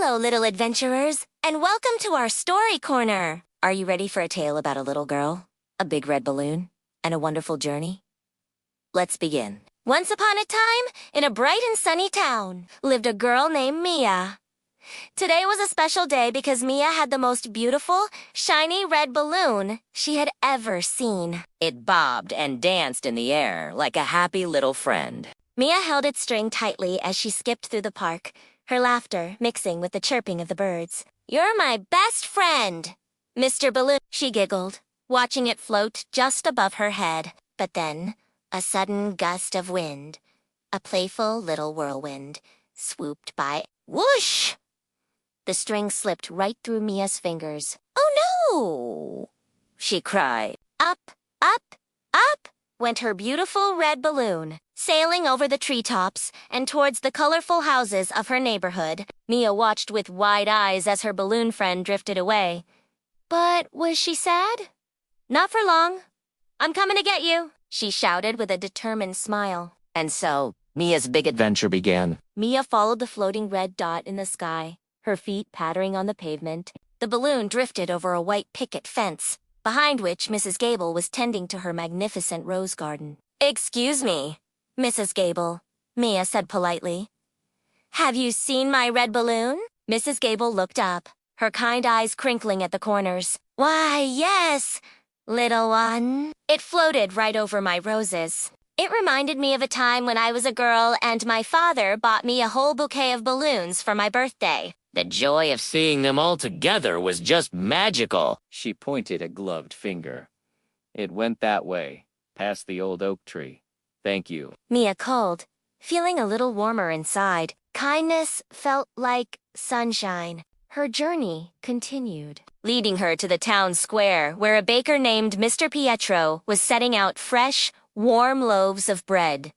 Hello, little adventurers, and welcome to our story corner. Are you ready for a tale about a little girl, a big red balloon, and a wonderful journey? Let's begin. Once upon a time, in a bright and sunny town, lived a girl named Mia. Today was a special day because Mia had the most beautiful, shiny red balloon she had ever seen. It bobbed and danced in the air like a happy little friend. Mia held its string tightly as she skipped through the park, her laughter mixing with the chirping of the birds. "You're my best friend, Mr. Balloon," she giggled, watching it float just above her head. But then, a sudden gust of wind, a playful little whirlwind, swooped by. Whoosh! The string slipped right through Mia's fingers. "Oh no!" she cried. Up, up, up went her beautiful red balloon, sailing over the treetops and towards the colorful houses of her neighborhood. Mia watched with wide eyes as her balloon friend drifted away. But was she sad? Not for long. "I'm coming to get you," she shouted with a determined smile. And so, Mia's big adventure began. Mia followed the floating red dot in the sky, her feet pattering on the pavement. The balloon drifted over a white picket fence, behind which Mrs. Gable was tending to her magnificent rose garden. "Excuse me, Mrs. Gable," Mia said politely. "Have you seen my red balloon?" Mrs. Gable looked up, her kind eyes crinkling at the corners. "Why, yes, little one." "It floated right over my roses. It reminded me of a time when I was a girl and my father bought me a whole bouquet of balloons for my birthday. The joy of seeing them all together was just magical." She pointed a gloved finger. "It went that way, past the old oak tree. Thank you." Mia called, feeling a little warmer inside. Kindness felt like sunshine. Her journey continued, leading her to the town square where a baker named Mr. Pietro was setting out fresh, warm loaves of bread.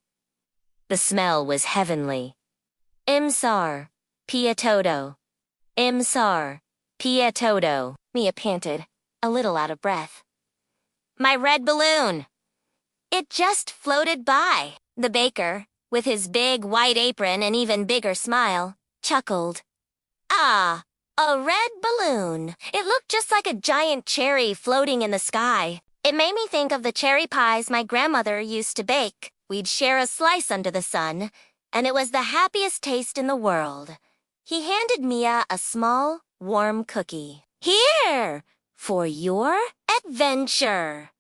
The smell was heavenly. "Imsar, Pietodo. Imsar, Pietodo," Mia panted, a little out of breath. "My red balloon. It just floated by." The baker, with his big white apron and even bigger smile, chuckled. "Ah, a red balloon. It looked just like a giant cherry floating in the sky. It made me think of the cherry pies my grandmother used to bake. We'd share a slice under the sun, and it was the happiest taste in the world." He handed Mia a small, warm cookie. "Here, for your adventure."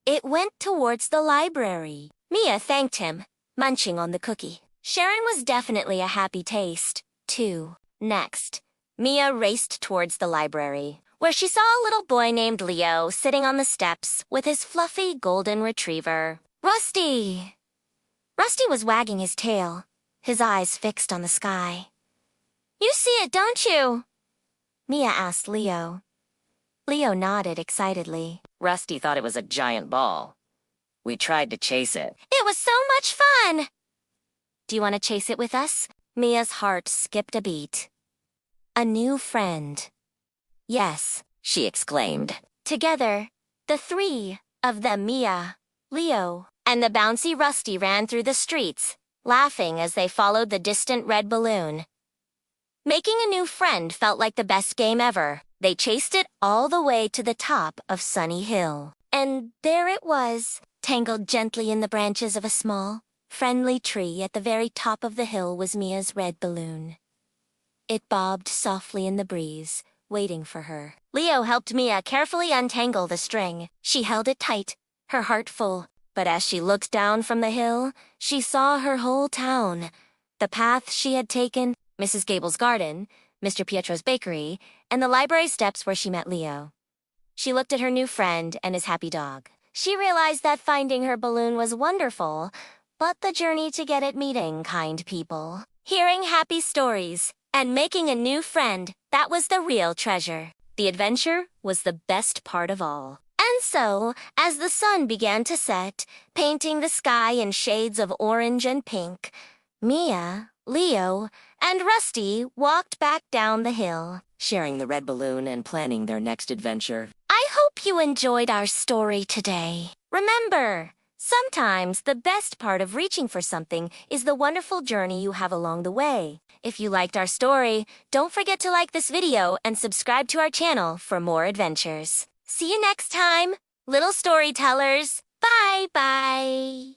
It went towards the library. Mia thanked him, munching on the cookie. Sharon was definitely a happy taste, too. Next, Mia raced towards the library, where she saw a little boy named Leo sitting on the steps with his fluffy golden retriever. Rusty! Rusty was wagging his tail, his eyes fixed on the sky. "You see it, don't you?" Mia asked Leo. Leo nodded excitedly. Rusty thought it was a giant ball. We tried to chase it. "It was so much fun!" "Do you want to chase it with us?" Mia's heart skipped a beat. A new friend. "Yes," she exclaimed. Together, the three of them, Mia, Leo, and the bouncy Rusty, ran through the streets, laughing as they followed the distant red balloon. Making a new friend felt like the best game ever. They chased it all the way to the top of Sunny Hill. And there it was, tangled gently in the branches of a small, friendly tree at the very top of the hill was Mia's red balloon. It bobbed softly in the breeze, waiting for her. Leo helped Mia carefully untangle the string. She held it tight, her heart full. But as she looked down from the hill, she saw her whole town. The path she had taken, Mrs. Gable's garden, Mr. Pietro's bakery, and the library steps where she met Leo. She looked at her new friend and his happy dog. She realized that finding her balloon was wonderful, but the journey to get it meeting kind people, hearing happy stories, and making a new friend, that was the real treasure. The adventure was the best part of all. And so, as the sun began to set, painting the sky in shades of orange and pink, Mia, Leo, and Rusty walked back down the hill, Sharing the red balloon and planning their next adventure. I hope you enjoyed our story today. Remember, Sometimes the best part of reaching for something is the wonderful journey you have along the way. If you liked our story, don't forget to like this video and subscribe to our channel for more adventures. See you next time, little storytellers. Bye bye.